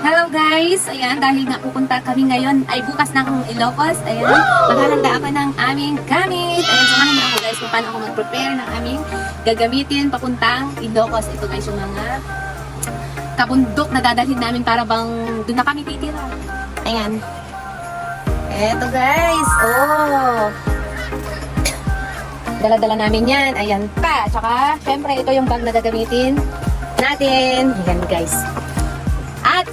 Hello guys! Ayan, dahil nga pupunta kami ngayon ay bukas ng Ilocos. Ayan, maghahanda ako ng aming gamit. Ayan, samahan niyo ako guys kung paano ako mag-prepare ng aming gagamitin papuntang Ilocos. Ito guys yung mga kabundok na dadalhin namin para bang doon na kami titira. Ayan. Eto guys, oh! Dala-dala namin yan. Ayan pa. Tsaka, syempre, ito yung bag na gagamitin natin. Ayan guys. At,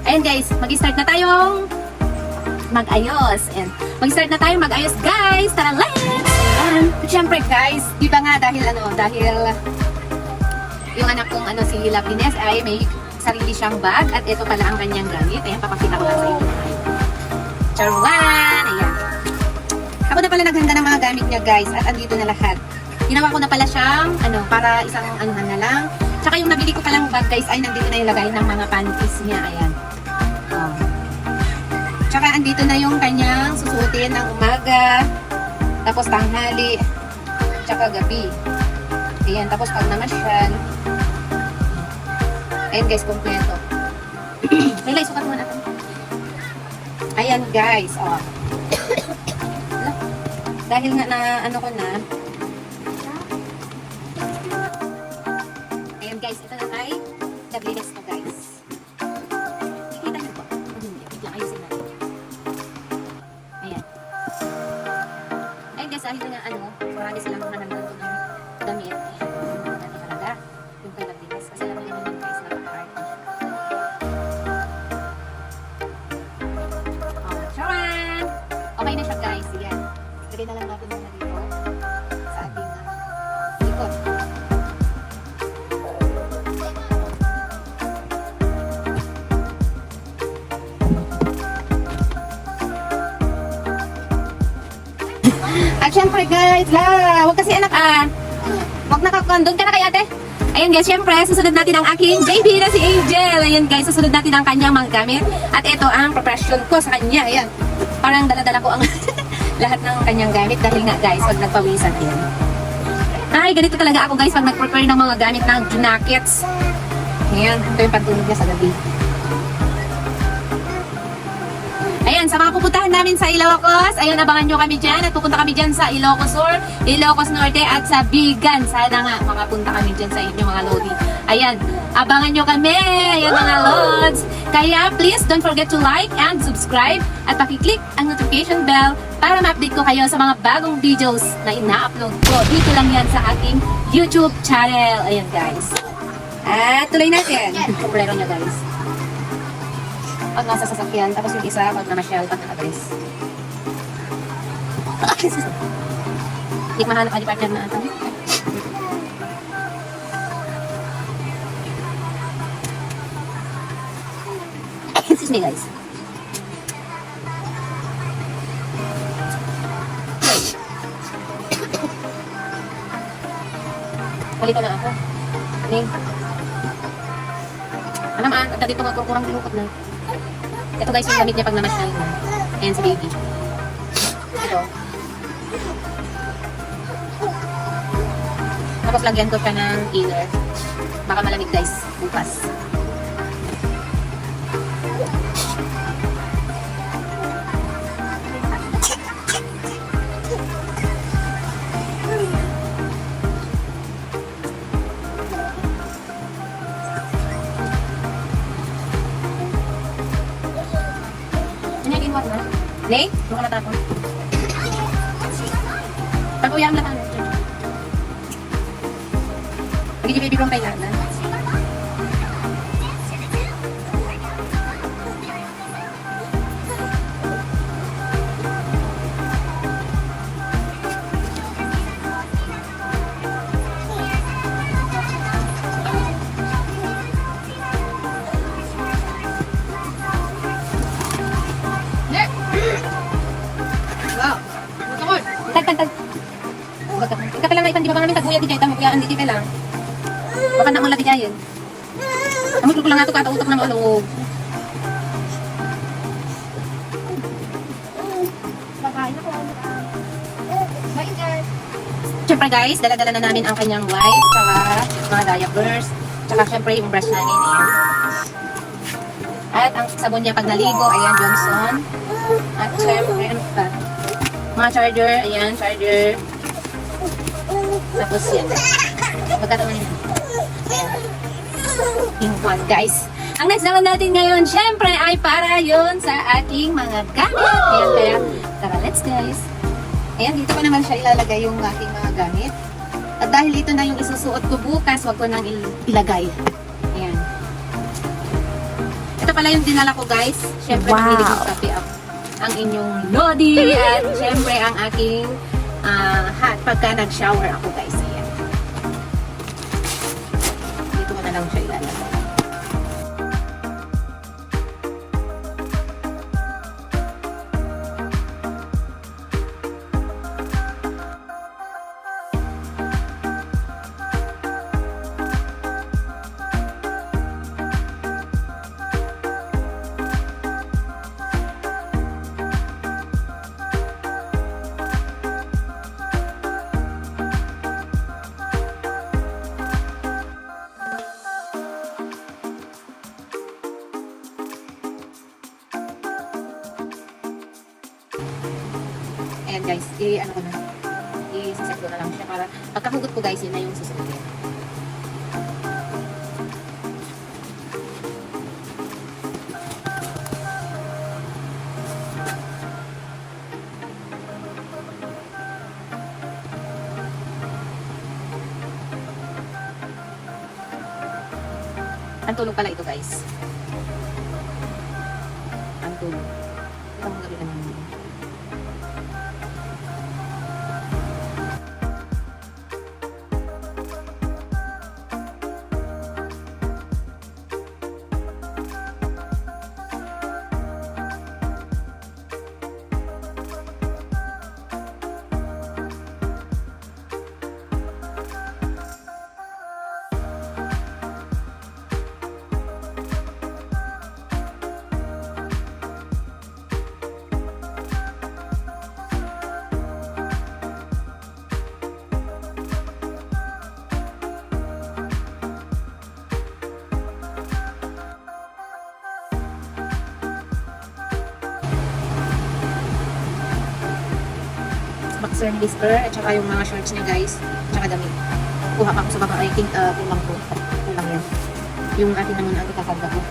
ayan guys, mag-start na tayong mag-ayos. And mag-start na tayong mag-ayos guys. Tara, let's! Ayan. Syempre guys, di ba nga dahil yung anak kong si Lapines ay may sarili siyang bag. At ito pala ang kanyang gamit. Ayan, papakita ko lang sa inyo. Charwan! Ayan. Ako na pala naghanda ng mga gamit niya guys at andito na lahat. Ginawa ko na pala siyang para isang anuhan na lang. Tsaka yung nabili ko palang bag guys ay nandito na yung lagay ng mga panties niya. Ayan. Oh. Tsaka andito na yung kanyang susuotin ng umaga. Tapos tanghali. Tsaka gabi. Ayan. Tapos pag namasyal. Ayan guys, kompleto. May sukat mo natin. Ayan guys. Oh. Dahil nga na ko na. Ayan guys, ito na ay WS ko guys. Kikita niyo po. Hindi lang ayusin natin. Ayan. Ayan guys, dahil nga marami silang mga nandun ng damit. Ayan. Ito talaga. Yung kay WS. Kasi alam niyo naman guys, napaka-party. Oh, charan! Okay na siya guys. Ayan. Lagay na lang natin muna dito sa ating likod. At syempre guys, huwag kasi anak huwag doon ka na kay ate. Ayan guys, syempre susunod natin ang aking baby na si Angel. Ayan guys, susunod natin ang kanyang mga gamit. At ito ang preparation ko sa kanya. Ayan, parang dala-dala ko ang lahat ng kanyang gamit dahil nga guys, pag nagpawisan din. Ay, ganito talaga ako guys pag nag-prepare ng mga gamit ng jackets. Ayan, ito yung pagtulog niya sa gabi. Ayan, sa mga pupuntahan namin sa Ilocos, ayan, abangan nyo kami dyan at pupunta kami dyan sa Ilocos Sur, Ilocos Norte at sa Bigan. Sana nga makapunta kami dyan sa inyo mga lodi. Ayan, abangan nyo kami, ayan mga lods. Kaya please don't forget to like and subscribe at pakiclick ang notification bell para ma-update ko kayo sa mga bagong videos na ina-upload ko. Dito lang yan sa aking YouTube channel. Ayan guys. At tuloy natin. Kumplero nyo guys. Pag nasa sasakyan, tapos yung isa pag namasyal, pag naka-dress. Hindi mahanap ka di partner na ito. Excuse me guys. Palito na ako. Ning. Alam at dito nga kurang dilukot na. Ito guys yung gamit niya pag namasyal na. Ayan si baby. Ito. Tapos lagyan ko siya ng inner. Baka malamig guys bukas. Late? Baka matapon. Pag-uyang lang ano. Pag-i baby kong kailangan. Tag. Ika pala na ipan di ba namin tagbuya di jay tamo kaya andi lang. Baka na mo lagi jayen. Amo ko lang ato ka utak na malog. Siyempre guys, dala-dala na namin ang kanyang wipes, saka mga diapers, saka siyempre yung brush namin. At ang sabon niya pag naligo, ayan, Johnson. At syempre, ano pa? Mga charger, ayan, charger. Tapos yan. Magkataon niya. Ayan. Pink one, guys. Ang next naman natin ngayon, syempre, ay para yon sa ating mga gamit. Ayan, kaya, tara, let's guys. Ayan, dito ko naman siya ilalagay yung aking mga gamit. At dahil ito na yung isusuot ko bukas, wag ko nang ilagay. Ayan. Ito pala yung dinala ko, guys. Syempre, wow. Kape up ang inyong lodi at syempre ang aking hat pagka nag-shower ako, guys. Ayan. Dito ko na lang siya ilalagay. Ayan guys, ano ko na, i-set ko na lang siya para pagkahugot ko guys, yun na yung susunod. Ang tulog pala ito guys. Ang tulog. Ito ang gabi naman. Boxer ni Whisper at saka yung mga shorts niya guys, at saka damit. Kuha pa ako sa baba, I think kulang ko. Kulang yan. Yung atin naman ang ikakarga ko.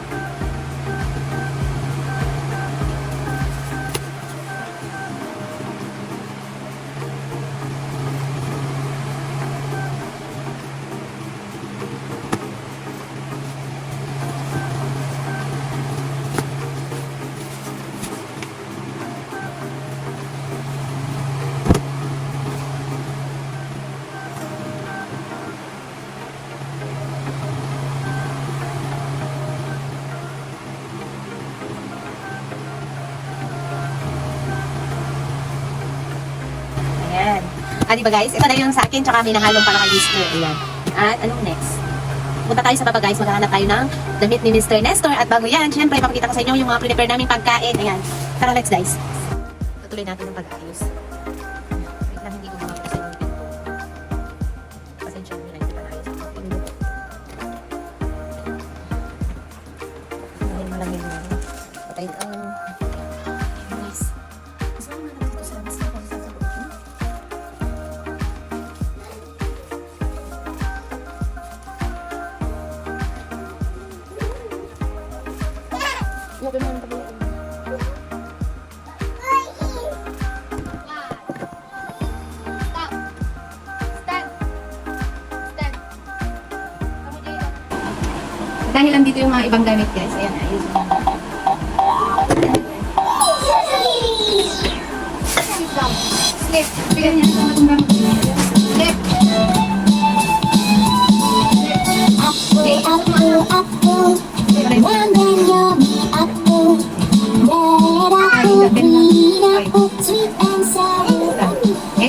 Diba guys? Ito na yung sa akin, tsaka minahalong pala kay Mr. Ayan. At anong next? Punta tayo sa baba guys, maghahanap tayo ng damit ni Mr. Nestor. At bago yan, syempre, ipapakita ko sa inyo yung mga prepare naming pagkain. Ayan. Tara, let's guys. Tutuloy natin ang pag-ayos. Wait lang, hindi ko mga sa inyo. Pasensya nyo na, hindi pa na ayos. Malangin na. Patayin ang... Anyways. Gusto mo naman dito sa mas na kung sa loob. Yung naman tabi. Dahil andito yung mga ibang gamit guys. Ayan, ayos mo. Slip. Bigyan niya sa mga gamit. Slip.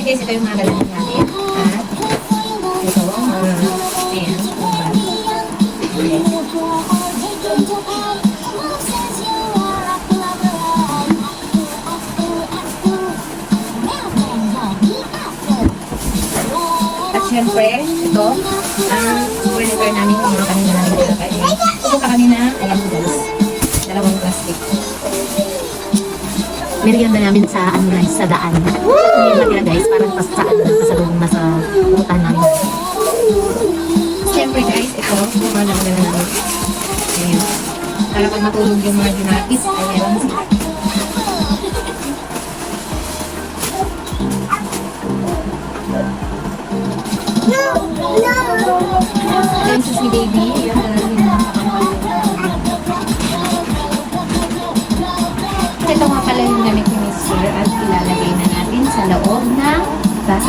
Guys, ito yung mga gamit natin. At ito, ayan. At syempre, ito ang prepare namin yung mga kanina namin nilagay. Ito kanina, ayan guys. Dalawang merienda namin sa ano guys, sa daan. Merienda guys, parang sa ano, sa loob na sa pupuntahan namin. Siyempre guys, ito, mukha lang na namin. Ayan. Para pag matulog yung mga ginapis, ay meron sila. Ayan si baby. Ayan na namin mga ito nga pala yung gamit ni Mr. at ilalagay na natin sa loob ng bag.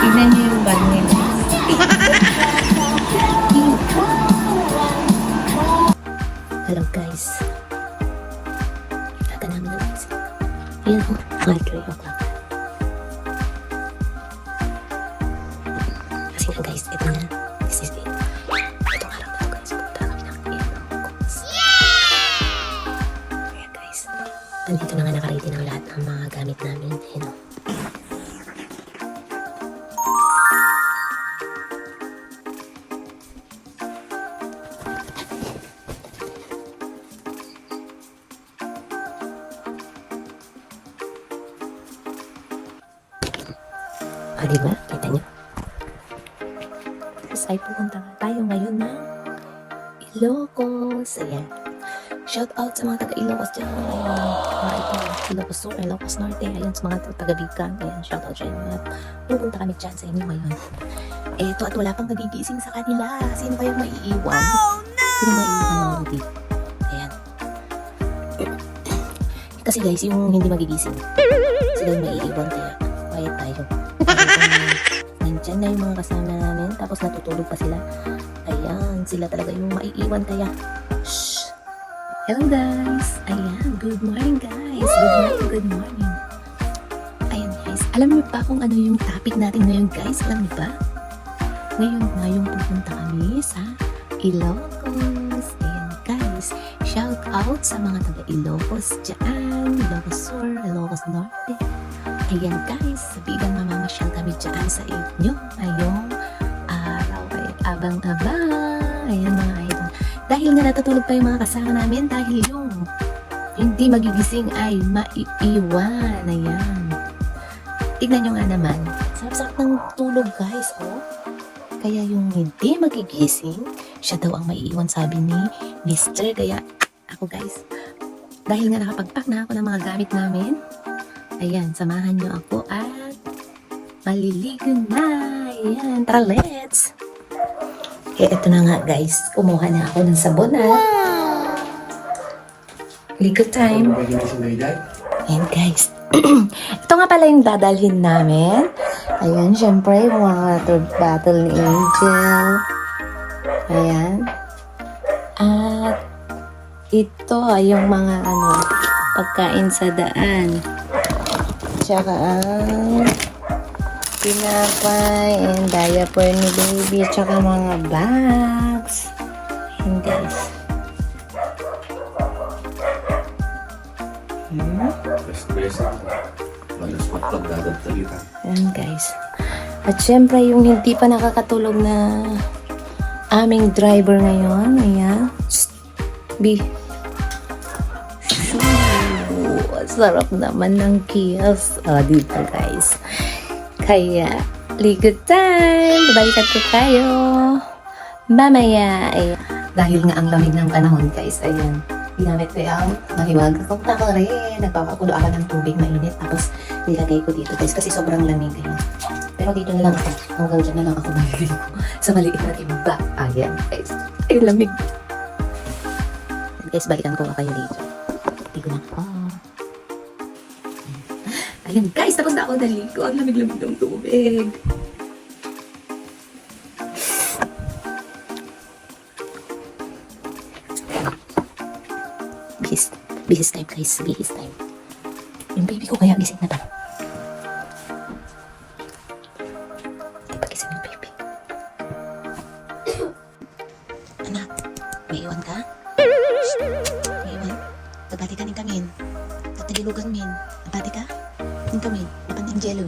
Tignan niyo yung bag nila. Hello guys. Kaka namin na guys. Ayan o, mga 3 o'clock. Kasi nga guys, ito na. This is it. Itong araw na to guys, punta kami ng Ilocos. Ayan guys. Nandito na nga nakaready ng lahat ng mga gamit namin. Ayan o. Diba? Kita nyo? Tapos ay pupunta tayo ngayon ng Ilocos. Ayan. Shout out sa mga taga-Ilocos dyan. Ito, Ilocos Sur, Ilocos Norte. Ayan, sa mga taga-Bican. Ayan, shout out sa inyo. Pupunta kami dyan sa inyo ngayon. Eto, at wala pang nagigising sa kanila. Sino kayong maiiwan? Sino maiiwan ng Ayan. Kasi guys, yung hindi magigising, sila yung maiiwan. Kaya, quiet tayo. Nandyan na yung mga kasama namin, tapos natutulog pa sila. Ayan, sila talaga yung maiiwan kaya. Shh! Hello guys! Ayan, good morning guys! Good morning! Ayan guys, alam niyo ba kung ano yung topic natin ngayon guys? Alam niyo ba? Ngayon pupunta kami sa Ilocos. Ayan guys, shout out sa mga taga-Ilocos dyan, Ilocos Sur, Ilocos Norte. Ayan guys, sabigan mamamasyal kami dyan sa inyo ngayong araw. Kaya abang-abang. Ayan mga idol. Dahil nga natutulog pa yung mga kasama namin dahil yung hindi magigising ay maiiwan. Ayan. Tignan nyo nga naman. Sarap-sarap ng tulog guys. Oh. Kaya yung hindi magigising, siya daw ang maiiwan sabi ni Mr. Kaya ako guys, dahil nga nakapag-pack na ako ng mga gamit namin, ayan, samahan nyo ako at maliligo na. Ayan, tara let's! Okay, eto na nga guys. Kumuha na ako ng sabon at ligo time. Ayan guys. Ito nga pala yung dadalhin namin. Ayan, syempre, yung mga water bottle ni Angel. Ayan. At ito ay yung mga pagkain sa daan. Tsaka ang pinapay and diaper ni baby. Tsaka mga bags. Ayan guys. Ayan guys. At syempre yung hindi pa nakakatulog na aming driver ngayon. Ayan. B. Sarap naman ng kios. O, dito guys. Kaya, ligo time! Babalikan ko tayo. Mamaya. Ay, dahil nga ang lamig ng panahon guys, ayan. Ginamit ko yung mahiwag. Kung tako rin, nagpapakulo ako ng tubig mainit. Tapos, nilagay ko dito guys kasi sobrang lamig. Ayan. Pero dito na lang ako. Hanggang dyan na lang ako maliligo. Sa maliit na timba. Ayan guys. Ay, lamig. Guys, balikan ko kayo dito. Ligo na ako. Ayan guys, tapos na ako naligo. Ang lamig-lamig ng tubig. Bihis time guys, bihis time. Yung baby ko kaya gising na ba? Di ba gising yung baby? Anak, may iwan ka? May iwan? Babati ka ng kamin. At nagilugan min. Babati ka? Ng kamin. Napan ng jello.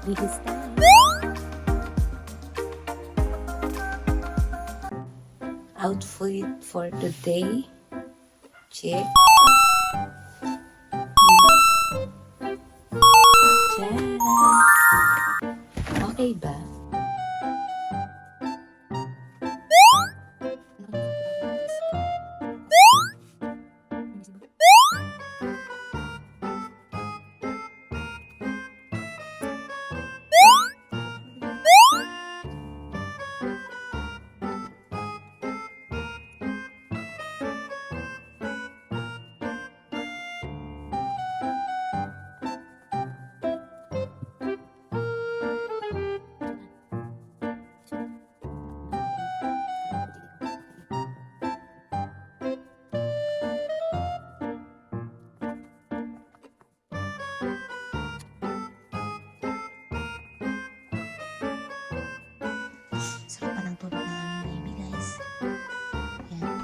Bihis time. outfit for today. Check. Tcharam! Okay ba? Sarap pa ng tulog ng aming baby, guys. Yan.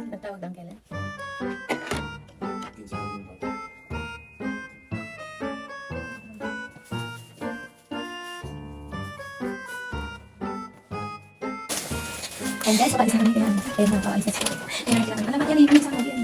Natawag ang kailan? And guys, pag isang kami kailangan. Kaya napakaayos na siya. Kaya kailangan. Alamat yan, yung isang kami yan.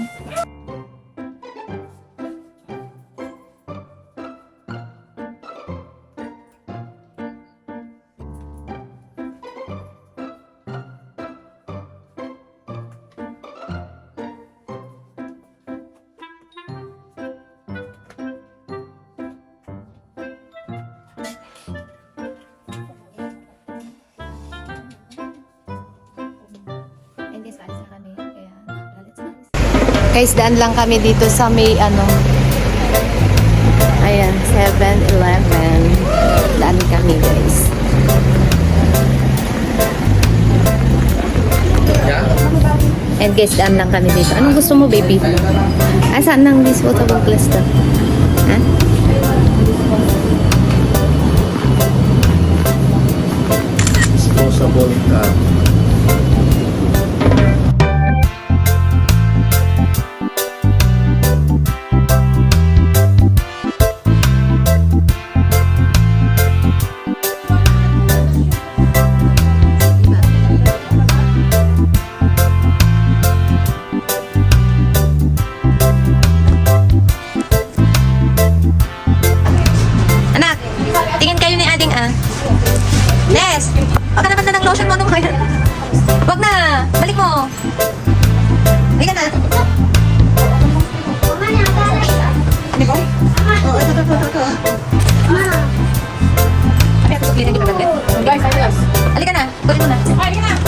Guys, daan lang kami dito sa may ayan, 7-Eleven. Daan kami, guys. And guys, daan lang kami dito. Anong gusto mo, baby? Ah, saan nang disposable glass to? Ha? Disposable cup. Anak, tingin kayo ni Ading, ah. Nes, baka naman na ng lotion mo nung kaya. Wag na, balik mo. Halika na. Ano ba? Oo, ito. Ay, ito, sublitin kita bagay. Guys, halika na, kunin mo na. Halika na.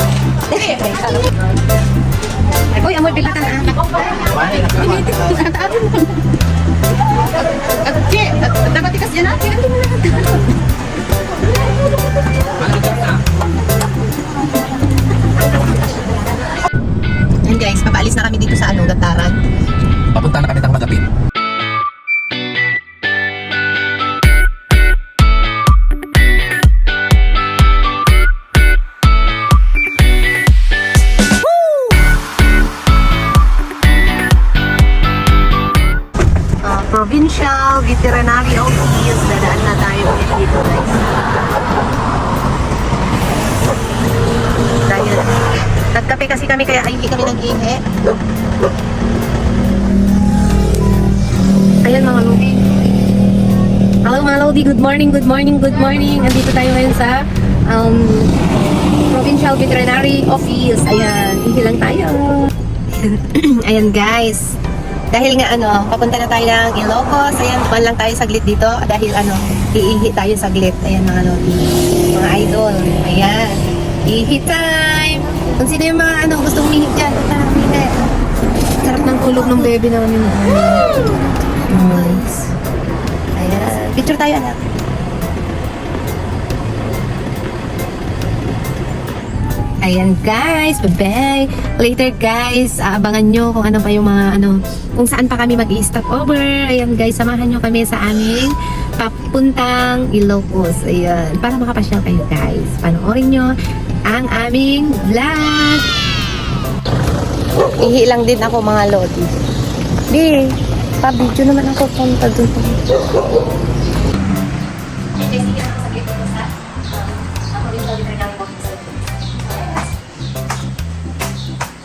Ay, uy, amoy bilatan, ah. Dapat ikas yan, ah. kami kaya hindi kami nag-ihi. Ayan mga Lodi. Hello mga Lodi, good morning, good morning, good morning. Andito tayo ngayon sa Provincial Veterinary Office. Ayan, ihi lang tayo. Ayan guys. Dahil nga papunta na tayo ng Ilocos. Ayan, tuman lang tayo saglit dito. Dahil iihi tayo saglit. Ayan mga Lodi. Mga idol. Ayan. Ihi time. Kung sino yung mga gustong umihi dyan. Sarap ng tulog ng baby namin. Nice. Ayan. Picture tayo anak. Ayan guys, bye-bye. Later guys, abangan nyo kung ano pa yung mga kung saan pa kami mag-i-stop over. Ayan guys, samahan nyo kami sa aming papuntang Ilocos. Ayan, para makapasyal kayo guys. Panoorin nyo ang aming vlog. Ihi lang din ako mga Lodi. Di, pa-video naman ako punta doon.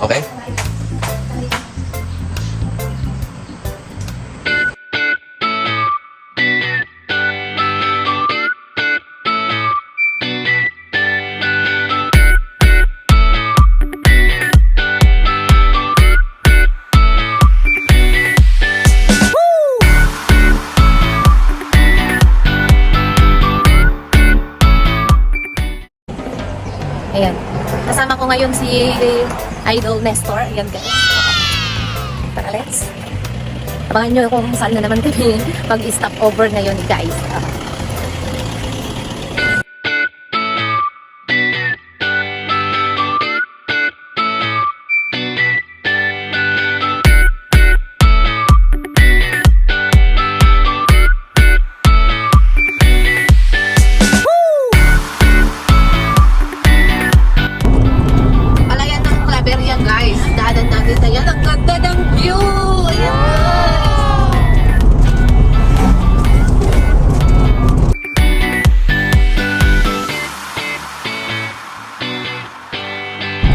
Okay? Ayan. Kasama ko ngayon si Idol Nestor. Ayan guys. Tara, let's. Abangan nyo kung saan na naman kami mag-stop over ngayon guys. Palayan ng Claveria guys. Daanan natin na yan. Ang ganda ng view! Ayan!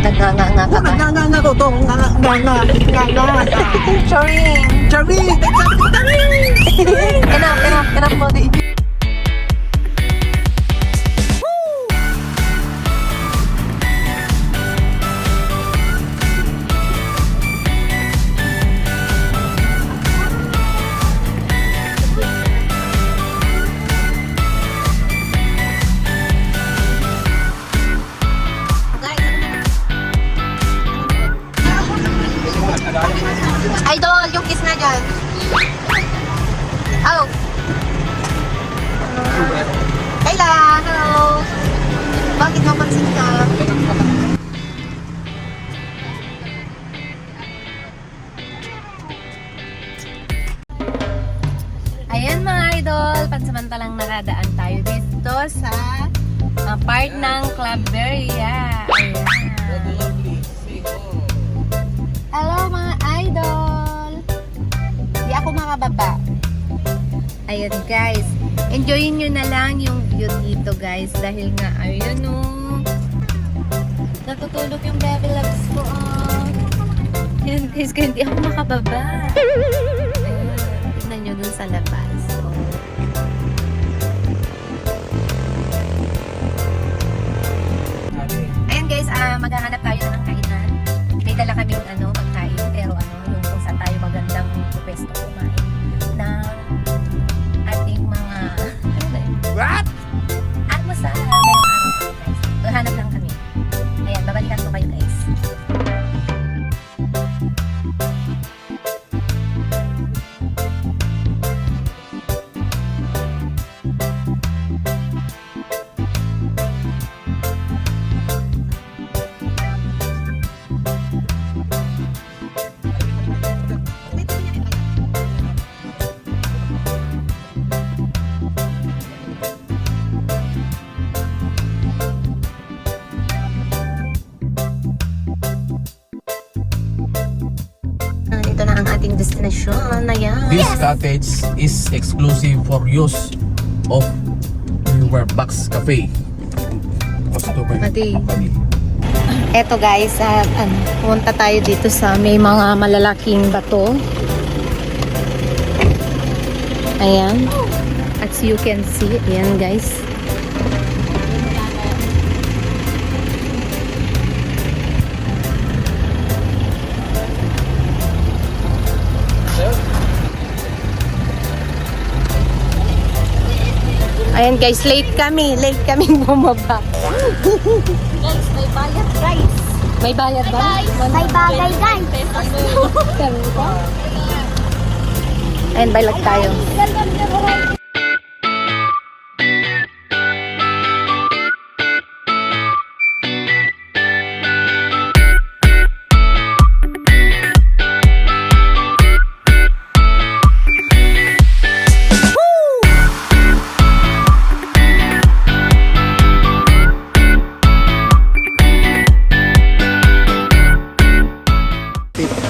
Nagnganga ka ba? Nga ko to, nga. Charing! Charing! Ganap mo di. Idol, yung kiss na dyan. Oh. Kayla, hello. Bakit mapansin ka? Ayan mga idol, pansamantalang nakadaan tayo dito sa part ng Claveria. Ayan. Hello mga idol! Di ako makababa. Ayan guys, enjoyin nyo na lang yung view dito guys. Dahil nga, ayun natutulog yung baby loves ko. Ayan guys, kaya hindi ako makababa. Ayan, tignan nyo dun sa labas. Ayan guys, maghahanap tayo ng kainan. May dala kaming pagkain, pero yung kung saan tayo magandang pwesto kumain ng ating mga almusal. Guys, maghanap lang kami. Ayan, babalikan ko kayo guys. Ito na ang ating destination. Ayan. This cottage is exclusive for use of Riverbox Cafe. Customer Pati. company. Eto guys, pumunta tayo dito sa may mga malalaking bato. Ayan. As you can see, ayan guys. Ayan guys, late kami bumaba. Guys, may bayad guys. May bayad ba? May bagay guys. Ayan, bailag tayo.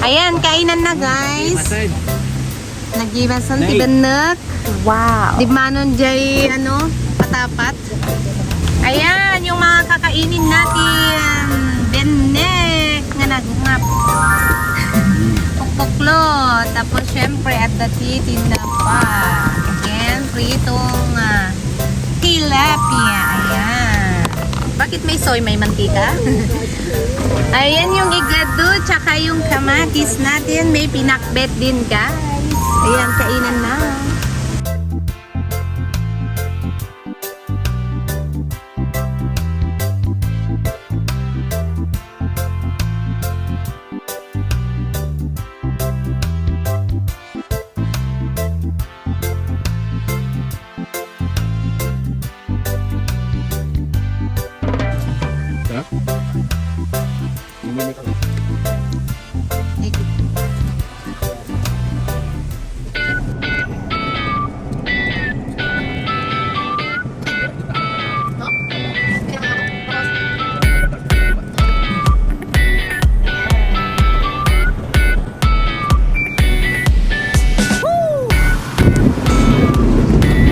Ayan, kainan na guys. Nagibasan ti benek. Wow. Di manon jay patapat. Ayan, yung mga kakainin natin. Benek nga nagungap. Pukpuklo. Tapos syempre at the titinda pa. Again, pritong tilapia. Ayan. Bakit may soy, may mantika? Ayan yung igado, tsaka yung kamatis natin. May pinakbet din guys. Ayan, kainan na.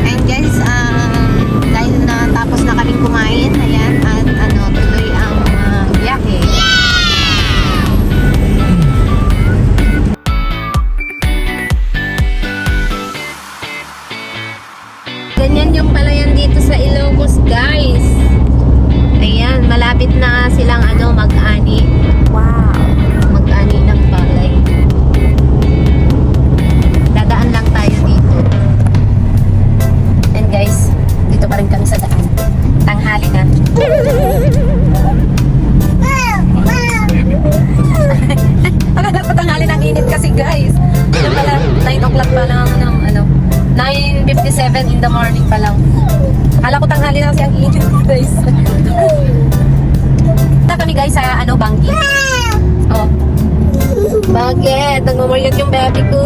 And guys, dahil natapos na kaming kumain, ayan, at tuloy ang biyahe. Ganyan yung palayan dito sa Ilocos, guys. Ayan, malapit na silang mag-ani. Wow, mag-ani ng palay. Dadaan lang tayo dito. And guys, dito pa rin kami sa daan. Tanghali na. Akala ko tanghali ng init kasi guys. Ito pala, 9 o'clock pa lang 9:57 in the morning pa lang. Akala ko tanghali na kasi ang init guys. Punta kami guys sa Banggi. Oh. Bakit? Nagmumuryot yung baby ko.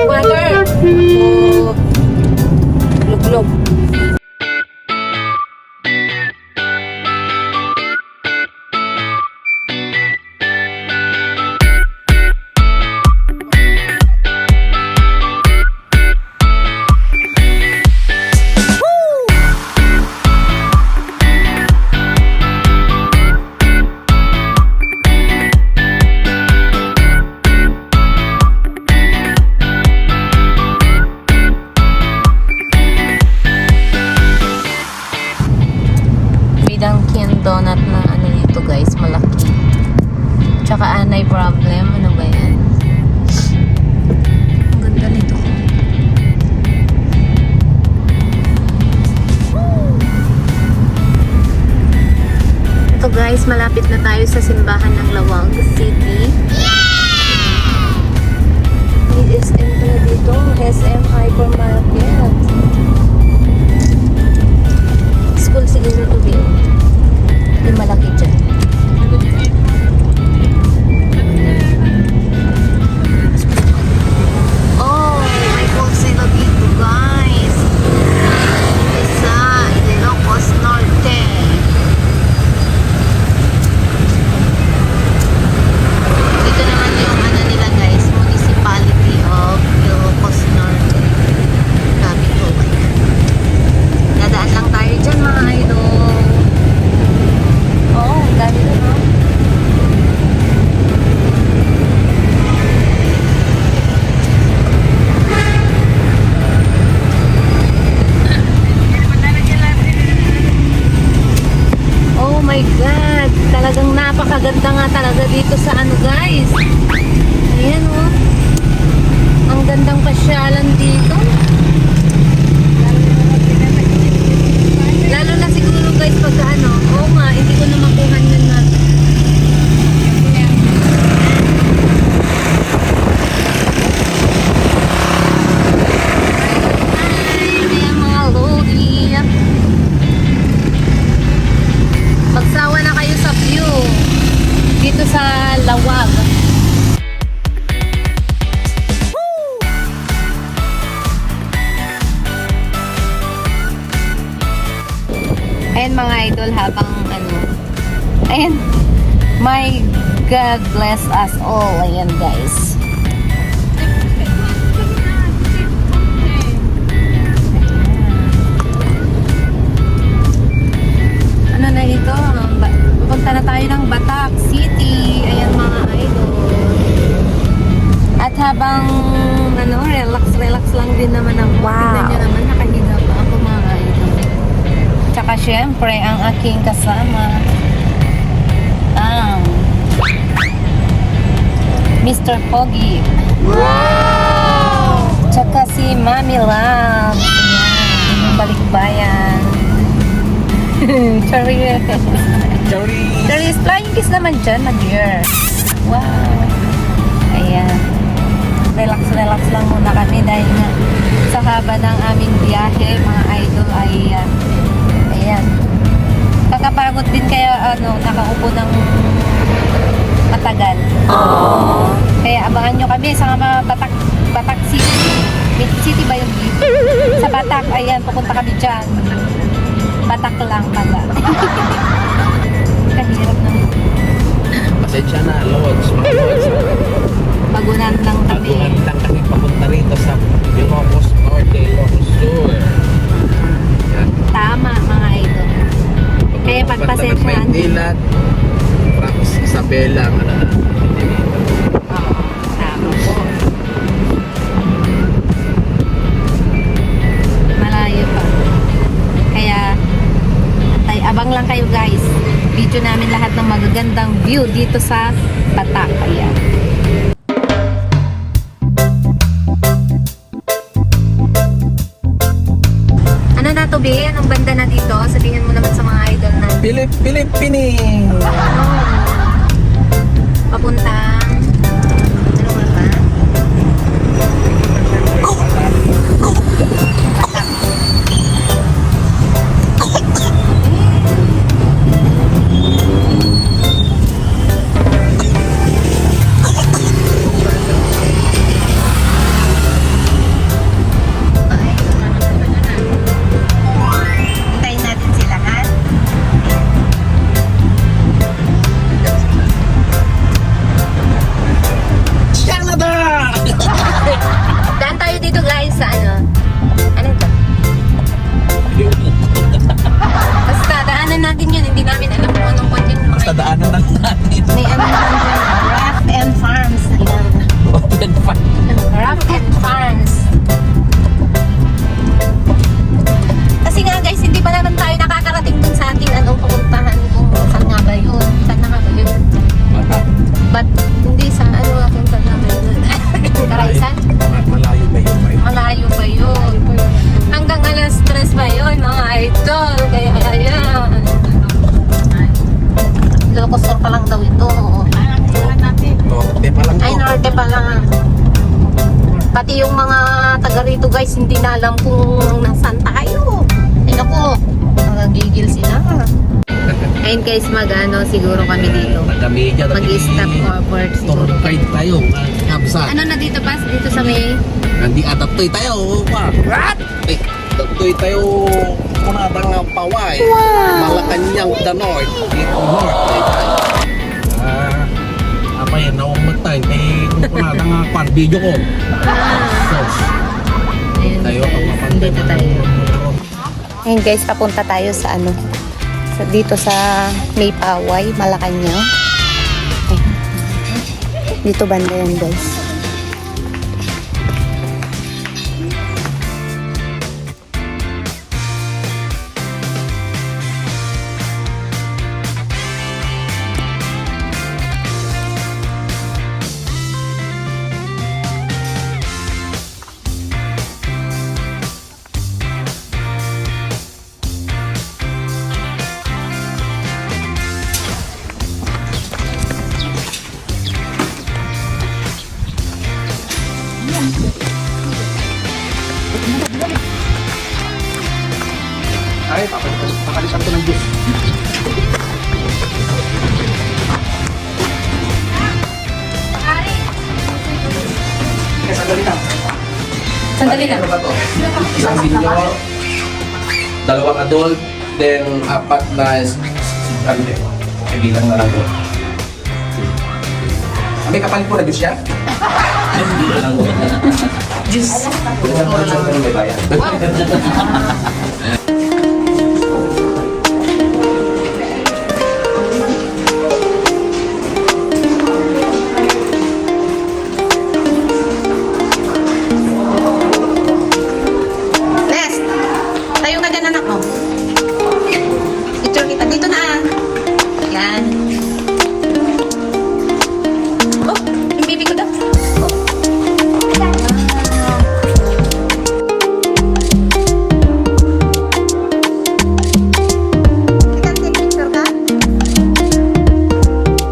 Mother. Oh. Luglog. Dunkin Donut na dito guys, malaki. Tsaka anay problem, ano ba yan? Ang ganda nito. Ito guys, malapit na tayo sa simbahan ng Lawag City. May SM pala dito, SM Hypermarket. School siguro ito dito. Yung malaki dyan. Oh, may cold sale dito guys. Isa, Ilocos Norte. Dito naman yung nila guys, Municipality of Ilocos Norte. Grabe po ba yan? Dadaan lang tayo dyan mga idol. Oh. Talagang napakaganda nga talaga dito sa ano guys. Ayan oh. Ang gandang pasyalan dito. Lalo na siguro guys pagka ano. Oo nga, hindi ko na makuha yun na. Ayan mga lodi. Magsawa na kayo sa view dito sa Lawag. Ayan mga idol habang ano. Ayan. My God bless us all. Ayan guys. Ano na ito? Pupunta na tayo ng Batak City. Ayan mga idol. At habang ano, relax lang din naman ang tingnan nyo naman, nakahiga pa ako mga idol. Tsaka syempre ang aking kasama ang Mr. Pogi. Wow! Tsaka si Mami Love. Ayan, yung balikbayan. Charis. Charis, flying kiss naman dyan, my dear. Wow. Ayan. Relax lang muna kami dahil nga sa haba ng aming biyahe, mga idol, ay ayan. Kakapagod din kaya ano, nakaupo ng matagal. Kaya abangan nyo kami sa mga Batak City. City ba yung dito? Sa Batak, ayan, pupunta kami dyan. Batak lang pala. Kahirap naman. Pasensya na, Lods. Mga Lods. Bagunan lang kami. Baguhan lang kami papunta rito sa Ilocos Norte, Ilocos Sur. Yan. Tama, mga idol. Kaya pagpasensyahan. Maynila, from Isabela, Oo, tama po. Malayo pa. Kaya, abang lang kayo guys. Video namin lahat ng magagandang view dito sa Batak. Ayan. Ano na to, Be? Anong banda na dito? Sabihin mo naman sa mga idol na Pilipining! papuntang ano nga ba? Hintayin natin sila, ha? Canada! Daan tayo dito guys sa ano? Ano ito? Basta daanan natin yun. Hindi namin alam kung anong kwan yun. Basta daanan lang natin. May ano naman dyan. Raft and Farms. Ayan. Open pa. Raft and Farms. Kasi nga guys, hindi pa naman tayo nakakarating dun sa ating anong pupuntahan kung saan nga ba yun. Saan na nga ba yun? But hindi sa ano kung saan nga ba yun. Karaisan? Malayo ba yun? Malayo pa yun. Hanggang alas 3 pa yun, mga idol. Kaya ayan. Ilocos Sur pa lang daw ito. Norte pa lang. Ay, norte pa lang. Pati yung mga taga rito guys, hindi na alam kung nasaan tayo. Ay naku, nagigil sila. Ayun guys, mag-ano siguro kami dito. Taga-media. Mag-stop over Tour siguro. guide tayo. Kabsa. Ano na dito pas? Dito sa may... Nandi atatoy tayo. What? Ay, atatoy tayo. Kunatang nga paway. Malacanang the North. Dito North. Apa yan? Nawang magtime. Eh, kung kunatang nga kwan. Video ko. So, Ayun tayo guys, ang mapantay. dito tayo. Ayun guys, papunta tayo sa ano. Dito sa May Paway, Malacanang. Ay. Dito banda yan guys. Sandali lang. Ano ba to? Isang senior, dalawang adult, then apat na bilang na lang po. May kapalit po na juice siya? Hindi na lang po. Juice. May bayan. Nes, tayo ka dyan anak mo. Picture kita. Dito na ah. Yan. Oh, yung baby ko daw. Oh. Kita take picture ka?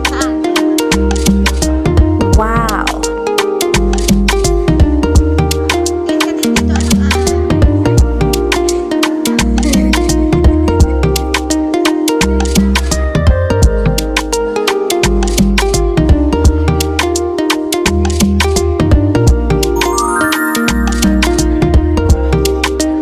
Saan? Wow! Tingin ka din dito anak ah. Wow!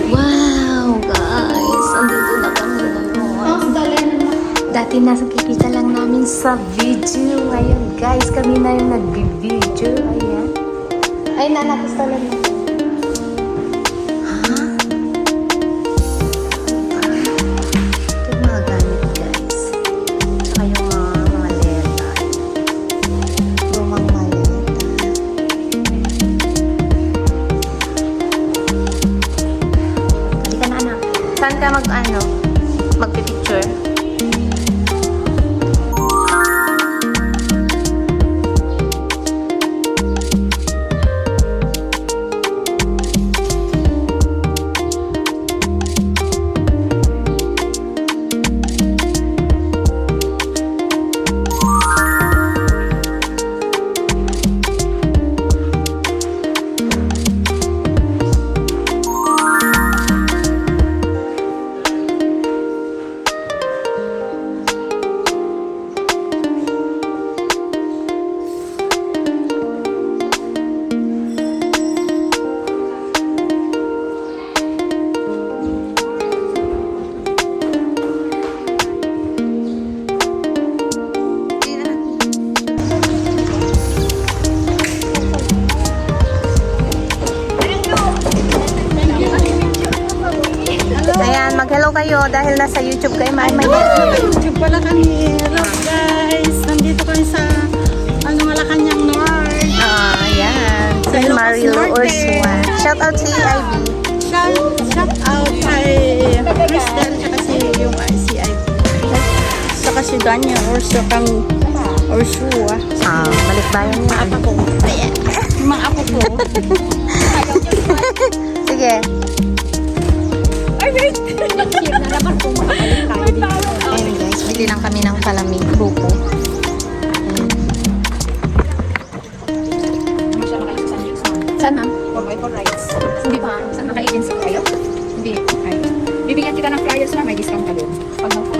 Wow, guys! Andito na kami ngayon. Dati nakikita lang namin sa video. Ngayon, guys, kami na yung nagbi-video. Ayan. Ay, nanakis talaga. Ha? Ito yung mga gamit, guys. Tsaka yung mga maleta. Lumang maleta. Halika na, anak. Saan ka magpipicture? Ayan, mag-hello kayo dahil nasa YouTube kayo. May YouTube pala kami. Hello guys. Nandito kami sa Malacanang North. ayan. Si Ilocos Mario Norte. Ursua. Shout out si Ivy. Shout out kay Crystal tsaka si yung si Ivy. Saka si Daniel Ursua. Balikbayan niya. Apa ko. Yung mga apo ko. Sige. Ay, wait. Ayan guys, bili lang kami ng palamig grupo. Saan, ma'am? For rights. Hindi ba? Saan naka-agency kayo? Hindi. Okay. Bibigyan kita ng flyer Wheels na may discount ka doon. Pag